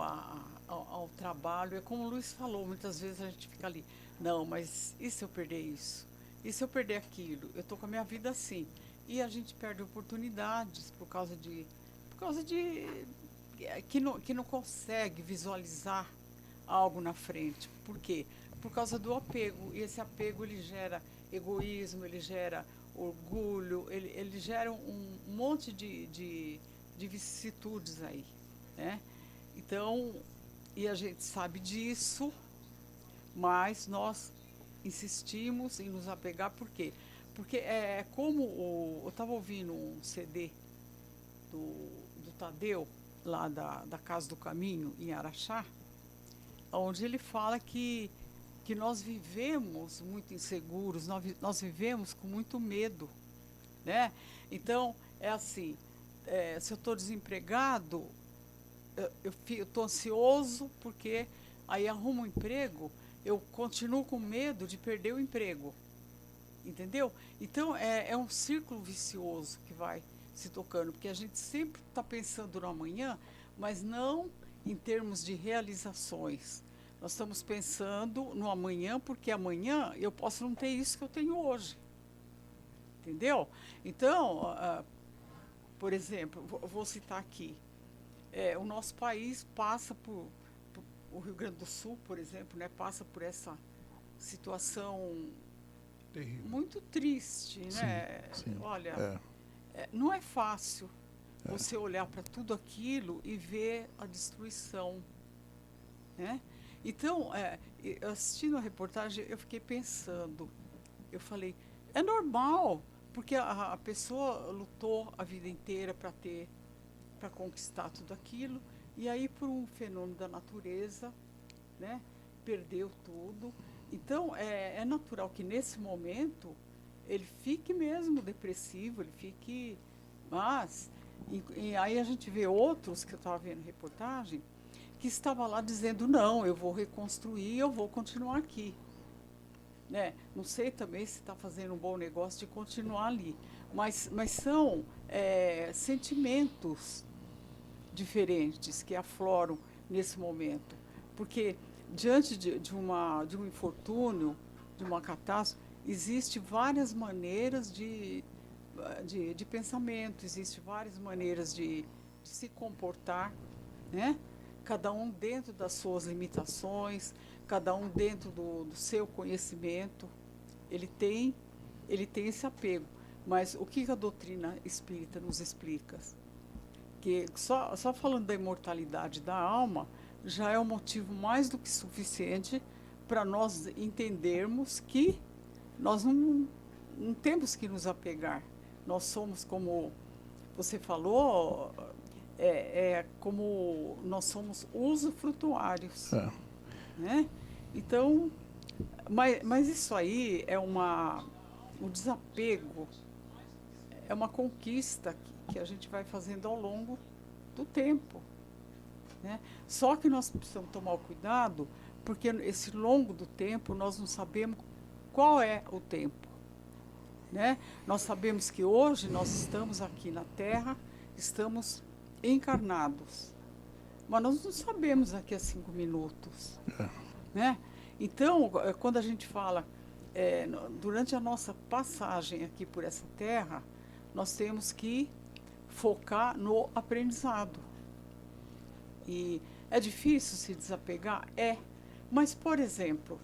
ao trabalho, é como o Luiz falou, muitas vezes a gente fica ali, não, mas e se eu perder isso? E se eu perder aquilo? Eu estou com a minha vida assim. E a gente perde oportunidades por causa de que não consegue visualizar algo na frente. Por quê? Por causa do apego. E esse apego, ele gera egoísmo, ele gera orgulho, ele gera um monte de vicissitudes aí, né? Então, e a gente sabe disso, mas nós insistimos em nos apegar. Por quê? Porque é como eu estava ouvindo um CD do Tadeu, lá da Casa do Caminho, em Araxá, onde ele fala que nós vivemos muito inseguros, nós vivemos com muito medo, né? Então, é assim, se eu estou desempregado, eu estou ansioso porque aí arrumo um emprego, eu continuo com medo de perder o emprego, entendeu? Então, é um círculo vicioso que vai se tocando, porque a gente sempre está pensando no amanhã, mas não em termos de realizações. Nós estamos pensando no amanhã, porque amanhã eu posso não ter isso que eu tenho hoje. Entendeu? Então, por exemplo, vou citar aqui, o nosso país passa o Rio Grande do Sul, por exemplo, né, passa por essa situação terrível, muito triste, né? Sim. Olha, não é fácil você olhar para tudo aquilo e ver a destruição, né? Então, assistindo a reportagem, eu fiquei pensando, eu falei, é normal, porque a pessoa lutou a vida inteira para conquistar tudo aquilo, e aí por um fenômeno da natureza, né, perdeu tudo. Então, é natural que nesse momento ele fique mesmo depressivo, ele fique... Mas, e aí a gente vê outros, que eu estava vendo reportagem, que estava lá dizendo, não, eu vou reconstruir, eu vou continuar aqui. Né? Não sei também se está fazendo um bom negócio de continuar ali, mas são sentimentos diferentes que afloram nesse momento. Porque diante de um infortúnio, de uma catástrofe, existem várias maneiras de pensamento, existem várias maneiras de se comportar, né? Cada um dentro das suas limitações, cada um dentro do seu conhecimento, ele tem esse apego. Mas o que a doutrina espírita nos explica? Que só falando da imortalidade da alma, já é um motivo mais do que suficiente para nós entendermos que nós não temos que nos apegar. Nós somos, como você falou, como nós somos usufrutuários. Né? Então, mas isso aí é um desapego é uma conquista que a gente vai fazendo ao longo do tempo, né? Só que nós precisamos tomar o cuidado, porque esse longo do tempo nós não sabemos qual é o tempo, né? Nós sabemos que hoje nós estamos aqui na Terra, estamos encarnados, mas nós não sabemos daqui a 5 minutos, né? Então, quando a gente fala, durante a nossa passagem aqui por essa Terra, nós temos que focar no aprendizado. E é difícil se desapegar? Mas, por exemplo,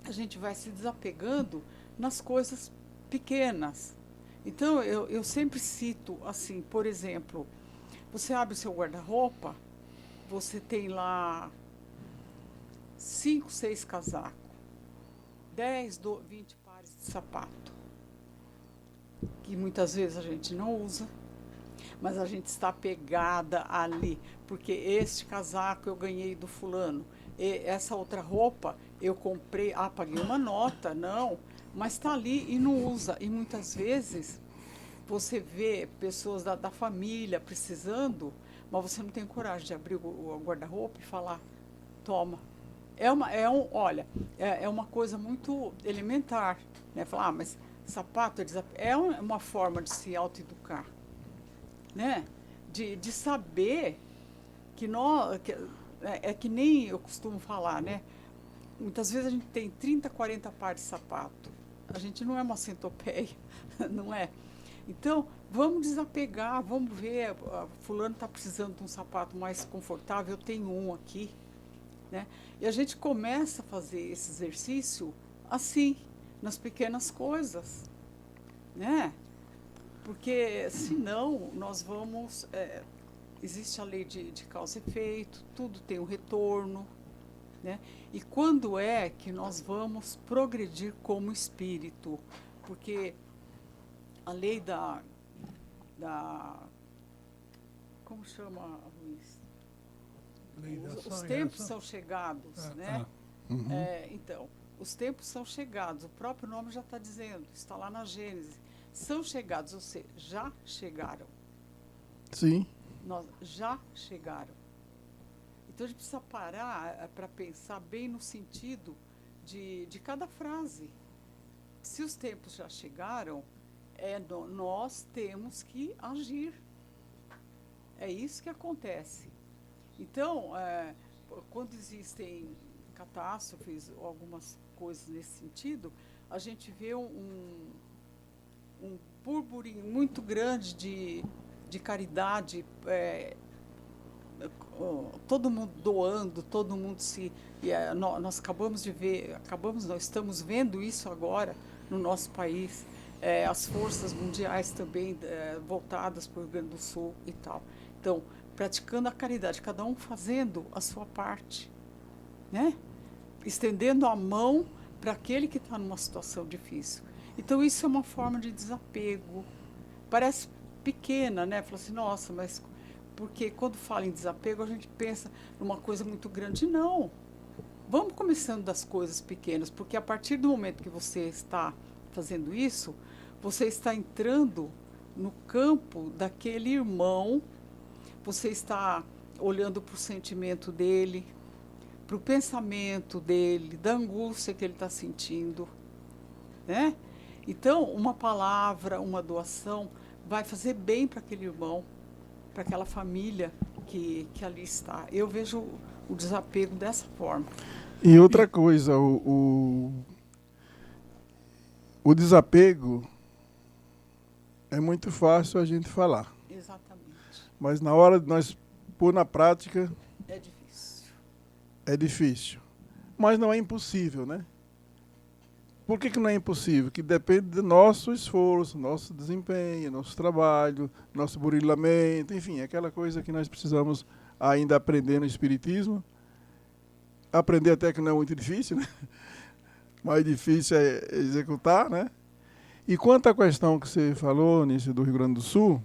a gente vai se desapegando nas coisas pequenas. Então, eu sempre cito assim, por exemplo, você abre o seu guarda-roupa, você tem lá 5, 6 casacos, 10, 20 pares de sapato, que muitas vezes a gente não usa, mas a gente está pegada ali, porque este casaco eu ganhei do fulano, e essa outra roupa eu comprei, paguei uma nota, não, mas está ali e não usa. E muitas vezes você vê pessoas da família precisando, mas você não tem coragem de abrir o guarda-roupa e falar, toma. Olha, é uma coisa muito elementar, né? Falar, mas sapato é uma forma de se autoeducar, né? De saber que nós... É que nem eu costumo falar, né? Muitas vezes a gente tem 30, 40 pares de sapato. A gente não é uma centopeia, não é? Então, vamos desapegar, vamos ver, fulano está precisando de um sapato mais confortável, eu tenho um aqui, né? E a gente começa a fazer esse exercício assim, nas pequenas coisas, né? Porque senão nós vamos... existe a lei de causa e efeito, tudo tem um retorno, né? E quando é que nós vamos progredir como espírito? Porque a lei da como chama, Luiz? Os tempos são chegados, né? Uhum. Então, os tempos são chegados, o próprio nome já está dizendo, está lá na Gênesis. São chegados, ou seja, já chegaram. Sim. Nós já chegaram. Então a gente precisa parar para pensar bem no sentido de cada frase. Se os tempos já chegaram, nós temos que agir. É isso que acontece. Então, quando existem catástrofes ou algumas coisas nesse sentido, a gente vê um burburinho muito grande de caridade, todo mundo doando, todo mundo nós acabamos de ver, nós estamos vendo isso agora no nosso país, as forças mundiais também voltadas para o Rio Grande do Sul e tal. Então, praticando a caridade, cada um fazendo a sua parte, né? Estendendo a mão para aquele que está numa situação difícil. Então, isso é uma forma de desapego. Parece pequena, né? Fala assim, nossa, mas... Porque quando fala em desapego, a gente pensa numa coisa muito grande. Não. Vamos começando das coisas pequenas, porque a partir do momento que você está fazendo isso, você está entrando no campo daquele irmão, você está olhando para o sentimento dele, para o pensamento dele, da angústia que ele está sentindo, né? Então, uma palavra, uma doação vai fazer bem para aquele irmão, para aquela família que ali está. Eu vejo o desapego dessa forma. E outra coisa, o desapego é muito fácil a gente falar. Exatamente. Mas na hora de nós pôr na prática... É difícil. É difícil. Mas não é impossível, né? Por que não é impossível? Que depende do nosso esforço, nosso desempenho, nosso trabalho, nosso burilamento, enfim, aquela coisa que nós precisamos ainda aprender no Espiritismo. Aprender até que não é muito difícil, né? Mais difícil é executar, né? E quanto à questão que você falou, Nício, do Rio Grande do Sul,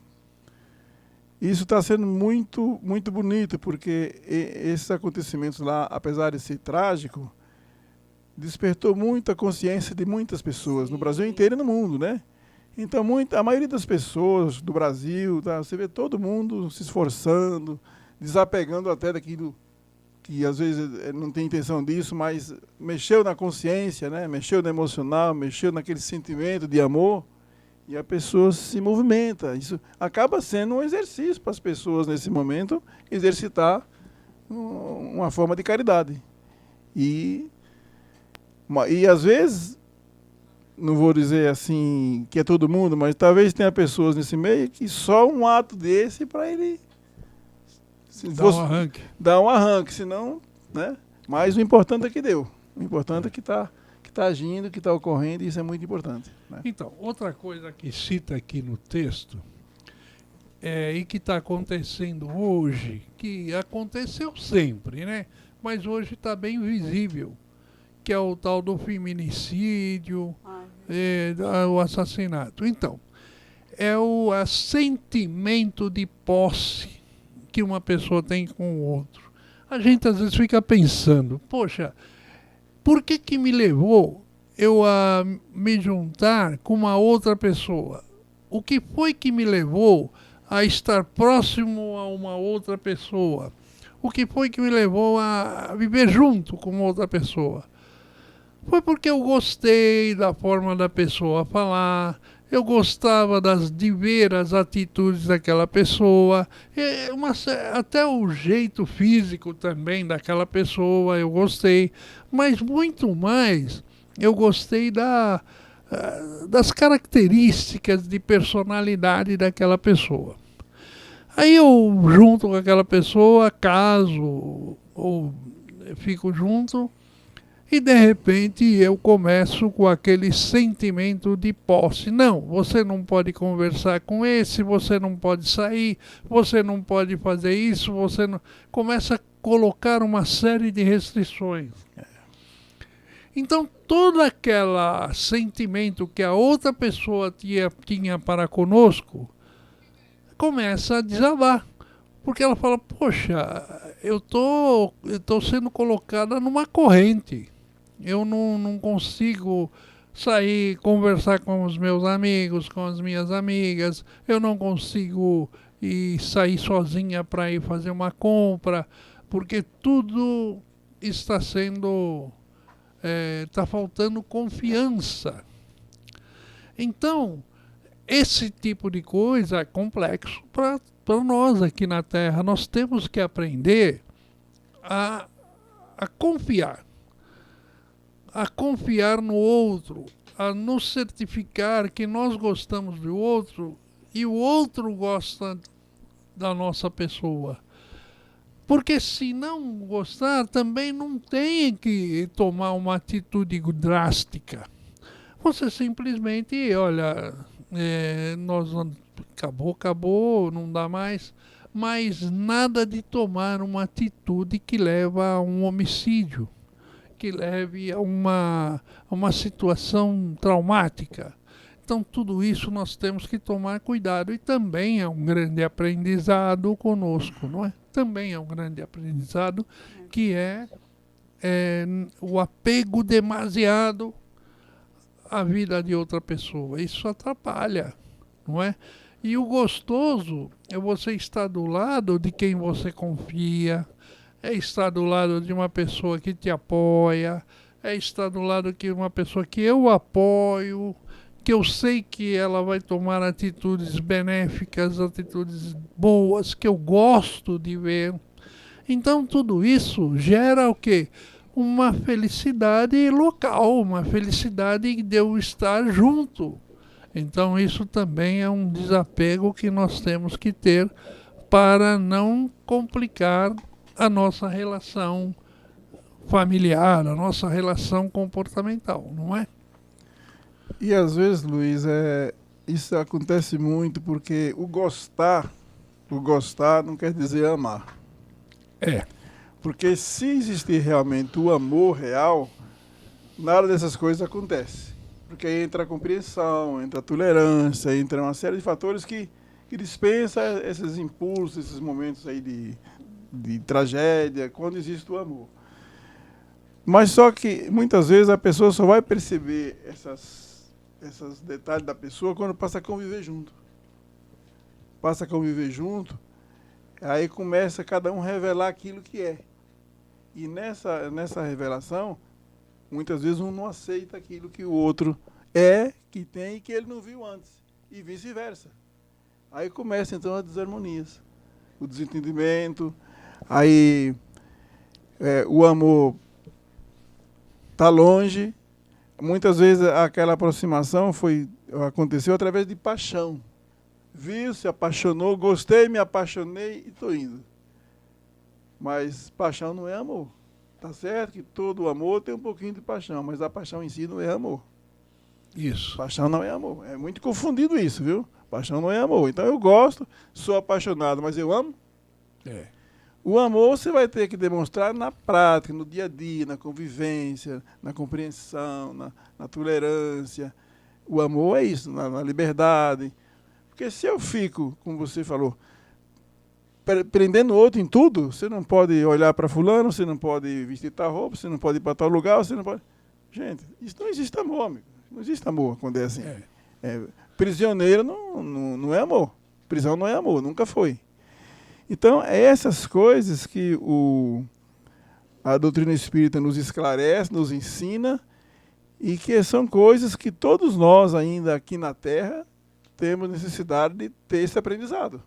isso está sendo muito, muito bonito, porque esses acontecimentos lá, apesar de ser trágico, despertou muita consciência de muitas pessoas, no Brasil inteiro e no mundo, né? Então, a maioria das pessoas do Brasil, tá, você vê todo mundo se esforçando, desapegando até daquilo que às vezes não tem intenção disso, mas mexeu na consciência, né? Mexeu no emocional, mexeu naquele sentimento de amor, e a pessoa se movimenta. Isso acaba sendo um exercício para as pessoas nesse momento, exercitar uma forma de caridade. E às vezes, não vou dizer assim que é todo mundo, mas talvez tenha pessoas nesse meio que só um ato desse para ele dar um arranque, senão, né? Mas o importante é que deu. O importante é que está agindo, que está ocorrendo, e isso é muito importante. Né? Então, outra coisa que cita aqui no texto, e que está acontecendo hoje, que aconteceu sempre, né? Mas hoje está bem visível, que é o tal do feminicídio, o assassinato. Então, é o sentimento de posse que uma pessoa tem com o outro. A gente às vezes fica pensando, poxa, por que me levou eu a me juntar com uma outra pessoa? O que foi que me levou a estar próximo a uma outra pessoa? O que foi que me levou a viver junto com outra pessoa? Foi porque eu gostei da forma da pessoa falar, eu gostava de ver as atitudes daquela pessoa, até o jeito físico também daquela pessoa eu gostei, mas muito mais eu gostei das características de personalidade daquela pessoa. Aí eu junto com aquela pessoa, caso ou fico junto, e de repente eu começo com aquele sentimento de posse. Não, você não pode conversar com esse, você não pode sair, você não pode fazer isso, você não... Começa a colocar uma série de restrições. Então todo aquele sentimento que a outra pessoa tinha para conosco começa a desabar. Porque ela fala, poxa, eu tô sendo colocada numa corrente. Eu não consigo sair, conversar com os meus amigos, com as minhas amigas. Eu não consigo sair sozinha para ir fazer uma compra, porque tudo está sendo... está faltando confiança. Então, esse tipo de coisa é complexo para nós aqui na Terra. Nós temos que aprender a confiar. A confiar no outro, a nos certificar que nós gostamos do outro e o outro gosta da nossa pessoa. Porque se não gostar, também não tem que tomar uma atitude drástica. Você simplesmente, olha, acabou, não dá mais. Mas nada de tomar uma atitude que leva a um homicídio, que leve a uma situação traumática. Então, tudo isso nós temos que tomar cuidado. E também é um grande aprendizado conosco, não é? Também é um grande aprendizado, que é o apego demasiado à vida de outra pessoa. Isso atrapalha, não é? E o gostoso é você estar do lado de quem você confia, é estar do lado de uma pessoa que te apoia, é estar do lado de uma pessoa que eu apoio, que eu sei que ela vai tomar atitudes benéficas, atitudes boas, que eu gosto de ver. Então tudo isso gera o quê? Uma felicidade local, uma felicidade de eu estar junto. Então isso também é um desapego que nós temos que ter para não complicar a nossa relação familiar, a nossa relação comportamental, não é? E às vezes, Luiz, isso acontece muito porque o gostar não quer dizer amar. Porque se existir realmente o amor real, nada dessas coisas acontece. Porque aí entra a compreensão, entra a tolerância, entra uma série de fatores que dispensa esses impulsos, esses momentos aí de tragédia, quando existe o amor. Mas só que muitas vezes a pessoa só vai perceber esses detalhes da pessoa quando passa a conviver junto. Passa a conviver junto, aí começa cada um a revelar aquilo que é. E nessa revelação, muitas vezes um não aceita aquilo que o outro é, que tem e que ele não viu antes. E vice-versa. Aí começa então as desarmonias, o desentendimento, aí o amor está longe. Muitas vezes aquela aproximação aconteceu através de paixão. Viu, se apaixonou, gostei, me apaixonei e estou indo. Mas paixão não é amor. Tá certo que todo amor tem um pouquinho de paixão, mas a paixão em si não é amor. Isso. Paixão não é amor. É muito confundido isso, viu? Paixão não é amor. Então eu gosto, sou apaixonado, mas eu amo? É. O amor você vai ter que demonstrar na prática, no dia a dia, na convivência, na compreensão, na tolerância. O amor é isso, na liberdade. Porque se eu fico, como você falou, prendendo o outro em tudo, você não pode olhar para fulano, você não pode vestir tal roupa, você não pode ir para tal lugar, você não pode... Gente, isso não existe amor, amigo. Não existe amor quando é assim. Prisioneiro não é amor. Prisão não é amor, nunca foi. Então, é essas coisas que a doutrina espírita nos esclarece, nos ensina, e que são coisas que todos nós ainda aqui na Terra temos necessidade de ter esse aprendizado.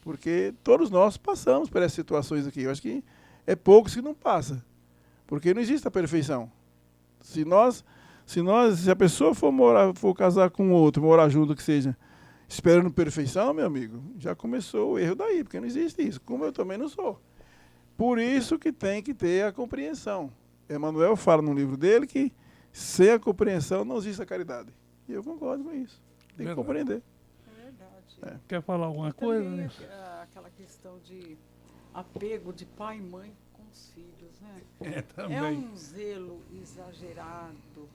Porque todos nós passamos por essas situações aqui. Eu acho que é poucos que não passam. Porque não existe a perfeição. Se a pessoa for casar com outro, morar junto, que seja, esperando perfeição, meu amigo, já começou o erro daí, porque não existe isso. Como eu também não sou. Por isso que tem que ter a compreensão. Emmanuel fala no livro dele que sem a compreensão não existe a caridade. E eu concordo com isso. Tem que compreender. É verdade. Quer falar alguma e coisa? Também aquela questão de apego de pai e mãe com os filhos, né? Também. É um zelo exagerado.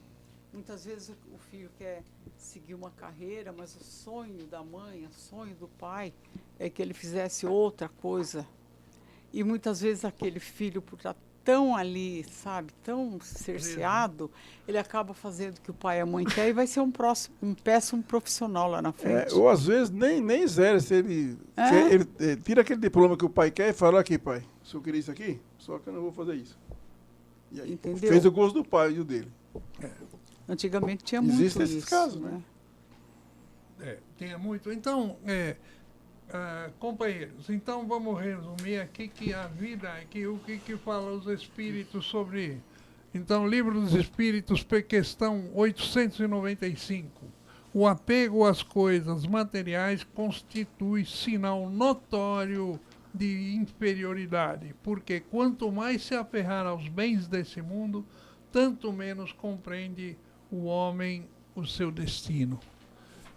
Muitas vezes o filho quer seguir uma carreira, mas o sonho da mãe, o sonho do pai é que ele fizesse outra coisa. E muitas vezes aquele filho, por estar tão ali, sabe, tão cerceado, ele acaba fazendo o que o pai e a mãe querem e vai ser um péssimo profissional lá na frente. Ou às vezes nem exerce, ele tira aquele diploma que o pai quer e fala, aqui pai, se eu queria isso aqui, só que eu não vou fazer isso. E aí, entendeu? Fez o gosto do pai e o dele. Antigamente tinha muito isso. Existem esses casos, né? Tinha muito. Então, companheiros, então vamos resumir aqui que a vida, o que fala os espíritos sobre... Então, Livro dos Espíritos, questão 895. O apego às coisas materiais constitui sinal notório de inferioridade, porque quanto mais se aferrar aos bens desse mundo, tanto menos compreende o homem o seu destino.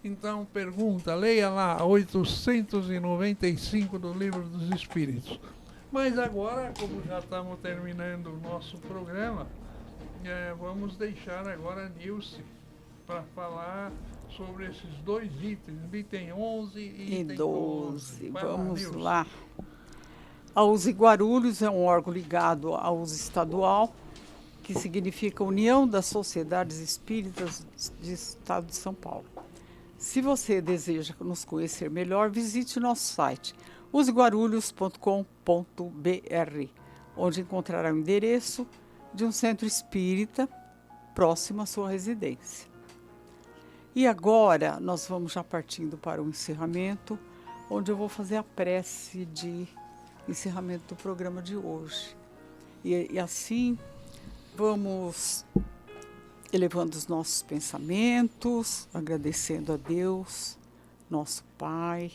Então, pergunta, leia lá, 895 do Livro dos Espíritos. Mas agora, como já estamos terminando o nosso programa, vamos deixar agora a Nilce para falar sobre esses dois itens, item 11 e item 12. Vamos lá. A USE Guarulhos é um órgão ligado à USE estadual, que significa União das Sociedades Espíritas do Estado de São Paulo. Se você deseja nos conhecer melhor, visite nosso site useguarulhos.com.br, onde encontrará o endereço de um centro espírita próximo à sua residência. E agora nós vamos já partindo para o encerramento, onde eu vou fazer a prece de encerramento do programa de hoje. E assim vamos elevando os nossos pensamentos, agradecendo a Deus, nosso Pai,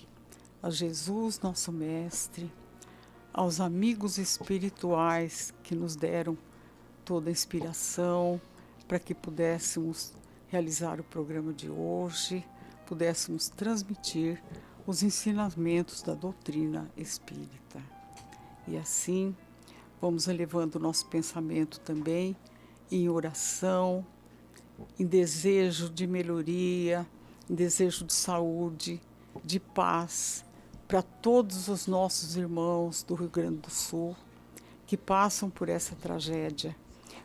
a Jesus, nosso Mestre, aos amigos espirituais que nos deram toda a inspiração para que pudéssemos realizar o programa de hoje, pudéssemos transmitir os ensinamentos da doutrina espírita. E assim, vamos elevando o nosso pensamento também em oração, em desejo de melhoria, em desejo de saúde, de paz, para todos os nossos irmãos do Rio Grande do Sul que passam por essa tragédia,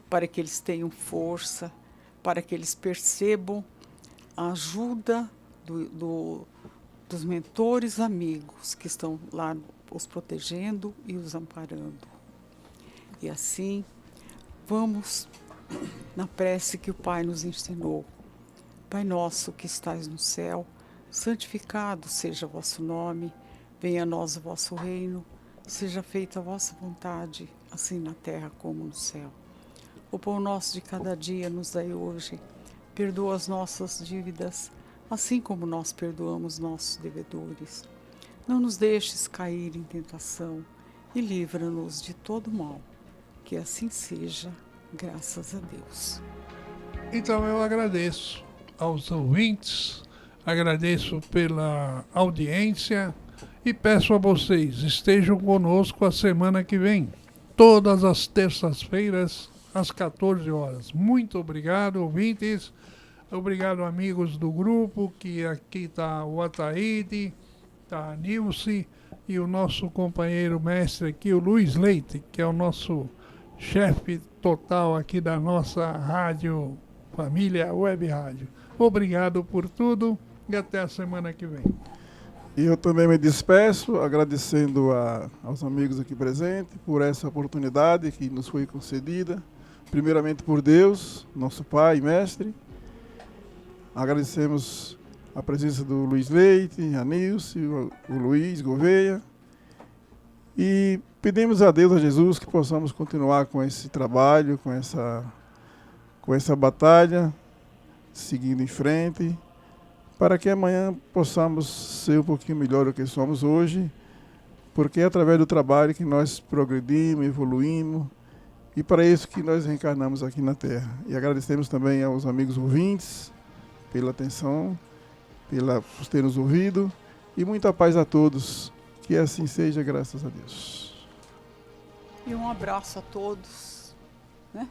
para que eles tenham força, para que eles percebam a ajuda dos mentores amigos que estão lá os protegendo e os amparando. E assim, vamos na prece que o Pai nos ensinou. Pai nosso que estais no céu, santificado seja o vosso nome, venha a nós o vosso reino, seja feita a vossa vontade, assim na terra como no céu. O pão nosso de cada dia nos dai hoje, perdoa as nossas dívidas, assim como nós perdoamos nossos devedores. Não nos deixes cair em tentação e livra-nos de todo mal. Que assim seja, graças a Deus. Então eu agradeço aos ouvintes, agradeço pela audiência e peço a vocês, estejam conosco a semana que vem, todas as terças-feiras, às 14 horas. Muito obrigado, ouvintes. Obrigado, amigos do grupo, que aqui está o Ataíde, está a Nilce e o nosso companheiro mestre aqui, o Luiz Leite, que é o nosso chefe total aqui da nossa rádio, família Web Rádio. Obrigado por tudo e até a semana que vem. E eu também me despeço, agradecendo aos amigos aqui presentes por essa oportunidade que nos foi concedida. Primeiramente por Deus, nosso Pai e Mestre. Agradecemos a presença do Luiz Leite, a Nilce, o Luiz Gouveia. E pedimos a Deus, a Jesus, que possamos continuar com esse trabalho, com essa batalha, seguindo em frente, para que amanhã possamos ser um pouquinho melhor do que somos hoje, porque é através do trabalho que nós progredimos, evoluímos, e para isso que nós reencarnamos aqui na Terra. E agradecemos também aos amigos ouvintes pela atenção, por ter nos ouvido, e muita paz a todos. Que assim seja, graças a Deus. E um abraço a todos, né?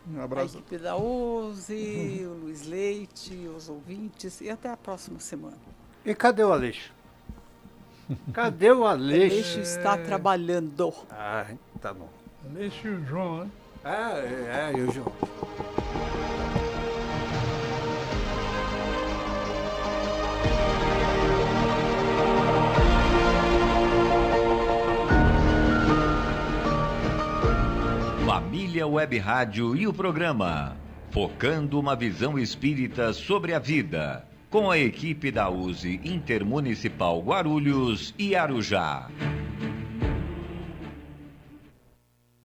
Um abraço. A equipe da USE, o Luiz Leite, os ouvintes, e até a próxima semana. E cadê o Aleixo? Cadê o Aleixo? O Aleixo está trabalhando. Ah, tá bom. Aleixo e o João, né? E o João. Família Web Rádio e o programa Focando uma Visão Espírita sobre a Vida, com a equipe da USE Intermunicipal Guarulhos e Arujá.